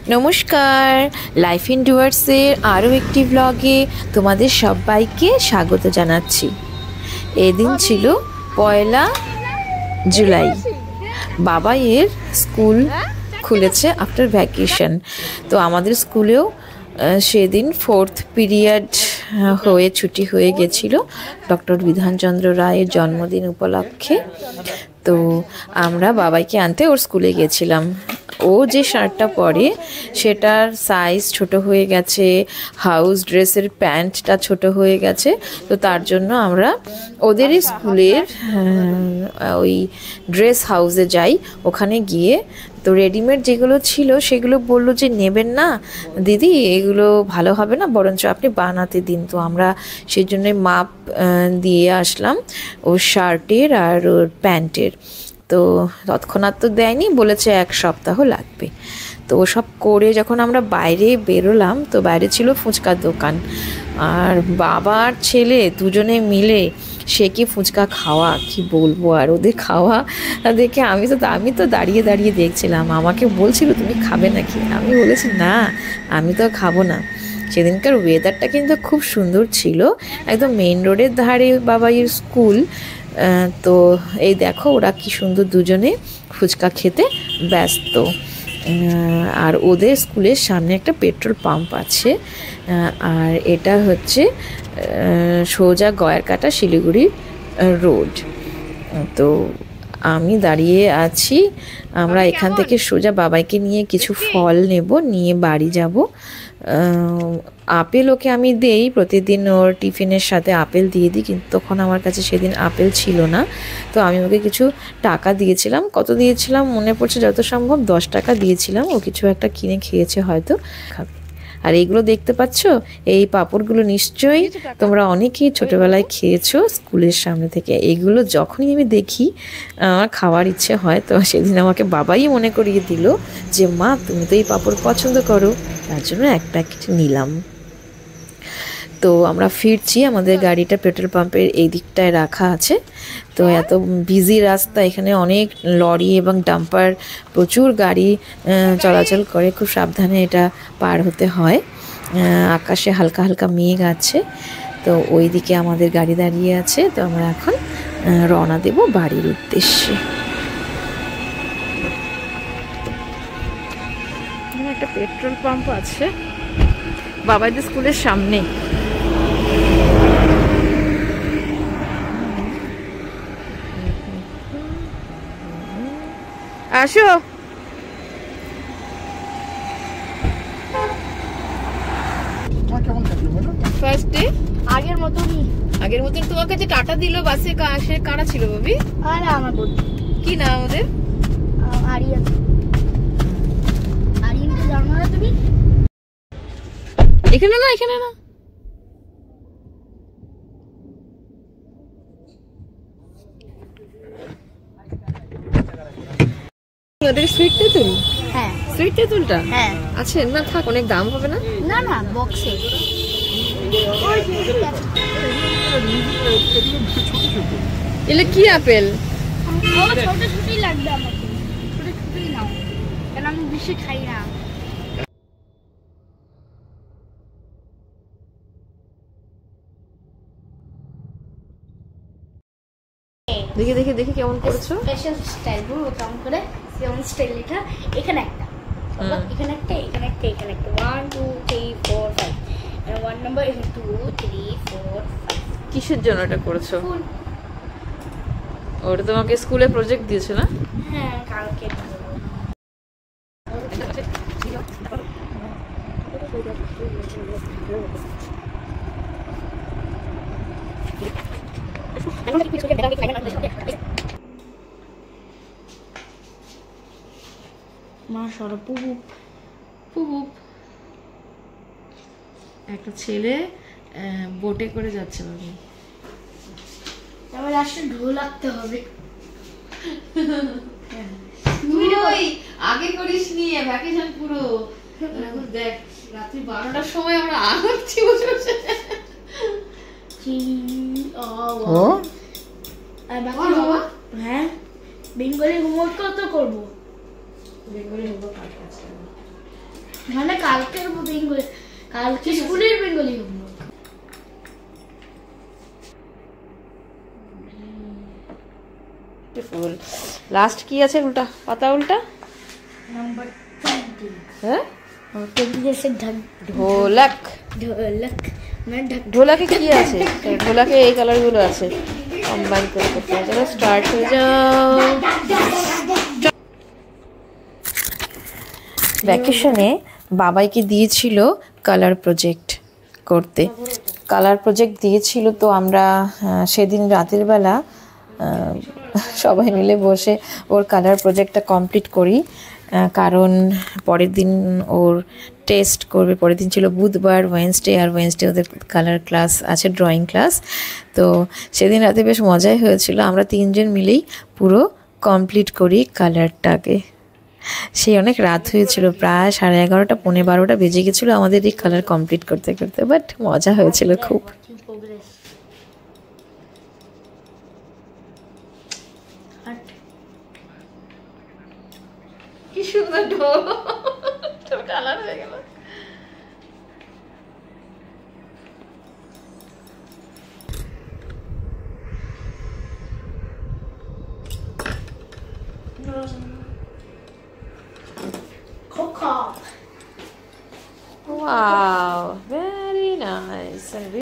নমস্কার, life in ডুয়ার্সের আরও একটি ব্লগে তোমাদের সবাইকে স্বাগত জানাচ্ছি। এদিন ছিল 1 জুলাই। বাবাইয়ের স্কুল খুলেছে আফটার ভ্যাকেশন। তো আমাদের স্কুলেও সেদিন 4th পিরিয়ড হয়ে ছুটি হয়ে গেছিল ডক্টর বিধানচন্দ্র রায়ের জন্মদিন উপলক্ষে। তো আমরা বাবাইকে আনতে ওর স্কুলে গেছিলাম। ও যে শার্টটা পরে সেটার সাইজ ছোট হয়ে গেছে, হাউস ড্রেসের প্যান্টটা ছোট হয়ে গেছে। তো তার জন্য আমরা ওদেরই স্কুলের ওই ড্রেস হাউসে যাই। ওখানে গিয়ে তো রেডিমেড যেগুলো ছিল সেগুলো বললো যে নেবেন না দিদি, এগুলো ভালো হবে না, বরঞ্চ আপনি বানাতে দিন। তো আমরা সেই জন্যই মাপ দিয়ে আসলাম ওর শার্টের আর ওর প্যান্টের। তো তৎক্ষণাৎ তো দেয়নি, বলেছে 1 সপ্তাহ লাগবে। তো ওসব করে যখন আমরা বাইরে বেরোলাম, তো বাইরে ছিল ফুচকার দোকান, আর বাবা আর ছেলে দুজনে মিলে সে কি ফুচকা খাওয়া, কি বলবো। আর ওদের খাওয়া দেখে আমি তো দাঁড়িয়ে দাঁড়িয়ে দেখছিলাম। আমাকে বলছিল তুমি খাবে নাকি, আমি বলেছি না, আমি তো খাবো না। সেদিনকার ওয়েদারটা কিন্তু খুব সুন্দর ছিল, একদম মেইন রোডের ধারে বাবাইয়ের স্কুল। তো এই দেখো ওরা কি সুন্দর দুজনে ফুচকা খেতে ব্যস্ত। আর ওদের স্কুলের সামনে একটা পেট্রোল পাম্প আছে। আর এটা হচ্ছে সোজা গয়ারকাটা শিলিগুড়ি রোড। তো আমি দাঁড়িয়ে আছি। আমরা এখান থেকে সোজা বাবাইকে নিয়ে কিছু ফল নেব, নিয়ে বাড়ি যাব। আপেল ওকে আমি দেই প্রতিদিন, ওর টিফিনের সাথে আপেল দিয়ে দিই, কিন্তু তখন আমার কাছে সেদিন আপেল ছিল না। তো আমি ওকে কিছু টাকা দিয়েছিলাম, কত দিয়েছিলাম মনে পড়ছে, যত সম্ভব 10 টাকা দিয়েছিলাম। ও কিছু একটা কিনে খেয়েছে হয়তো, খাবে। আর এইগুলো দেখতে পাচ্ছ, এই পাঁপড়গুলো নিশ্চয়ই তোমরা অনেকেই ছোটোবেলায় খেয়েছো স্কুলের সামনে থেকে। এগুলো যখনই আমি দেখি আমার খাওয়ার ইচ্ছে হয়। তো সেদিন আমাকে বাবাই মনে করিয়ে দিল যে মা তুমি তো এই পাঁপড় পছন্দ করো, তার জন্য এক প্যাকেট নিলাম। তো আমরা ফিরছি, আমাদের গাড়িটা পেট্রোল পাম্পের এই দিকটায় রাখা আছে। তো এত বিজি রাস্তা, এখানে অনেক লরি এবং ডাম্পার, প্রচুর গাড়ি চলাচল করে, খুব সাবধানে এটা পার হতে হয়। আকাশে হালকা হালকা মেঘ আছে। তো ওই দিকে আমাদের গাড়ি দাঁড়িয়ে আছে। তো আমরা এখন রওনা দেব বাড়ির উদ্দেশ্যে। এখানে একটা পেট্রোল পাম্প আছে বাবাইদের স্কুলের সামনে। আসো, ফার্স্ট ডে আগের মতন তোমার কাছে টাটা দিল বাসে, সে কারা ছিল ভাবি? আরে আমার বন্ধু। কি নাম ওদের? আরিয়ান। আরিয়ানকে জানো না তুমি? এখানে না, এখানে না। ওদের সুইট তেঁতুল? হ্যাঁ সুইট তেঁতুলটা? হ্যাঁ আছে না, থাক, অনেক দাম হবে না? না না, বক্সে। এলে কি আপেল? ছোট ছোটই লাগবে আমাকে, ছোট ছোটই নাও, কারণ আমি বেশি খাই না। দেখি দেখি দেখি কেমন করেছো। স্পেশাল স্টাইল বলবো কেমন করে, যেমন স্টাইল লেখা এখানে একটা, এখানে একটা, এখানে একটা, এখানে একটা, 1 2 3 4 5, and 1 number is 2 3 4 5। কিসের জন্য এটা করেছো? ওটা তোমাকে স্কুলে প্রজেক্ট দিয়েছে না? হ্যাঁ, কালকে মা সরপুবু পুবু একটা ছেলে বোটে করে যাচ্ছে বাবু। আমার আসলে ঢোল লাগতে হবে। তুই আগে করিস নি, ভ্যাকেশন পুরো। এখন দেখ রাত্রি 12টার সময় আমরা আগাচ্ছি বসে বসে। হ্যাঁ, বেঙ্গলি হোমওয়ার্ক কত করবো? বেঙ্গলি হোমওয়ার্ক কাজ আছে। মানে কালকের বেঙ্গলি, কালকে স্কুলের বেঙ্গলি হোমওয়ার্ক। ফুল লাস্ট কি আছে? উল্টা পাতা, উল্টা নাম্বার 20। হ্যাঁ, 20 जैसे ढक ঢোলক। ढोलक মানে ढक। ঢোলাকে কি আছে? ঢোলাকে এই কালারগুলো আছে, কম্বাইন করে করতে হবে। চলো স্টার্ট হয়ে যাও। ভ্যাকেশনে বাবাইকে দিয়েছিল কালার প্রজেক্ট করতে। কালার প্রজেক্ট দিয়েছিল, তো আমরা সেদিন রাতের বেলা সবাই মিলে বসে ওর কালার প্রজেক্টটা কমপ্লিট করি। কারণ পরের দিন ওর টেস্ট করবে। পরের দিন ছিল বুধবার, ওয়েডনেসডে, আর ওয়েডনেসডে ওদের কালার ক্লাস আছে, ড্রয়িং ক্লাস। তো সেদিন রাতে বেশ মজাই হয়েছিল। আমরা তিনজন মিলেই পুরো কমপ্লিট করি কালারটাকে। সেই অনেক রাত হয়েছিল, প্রায় 11:30 পৌনে 12টা বেজে গেছিলো আমাদের এই কালার কমপ্লিট করতে করতে। বাট মজা হয়েছিল খুব। কি সুন্দর ঢোল কালার হয়ে গেল। Wow, very nice and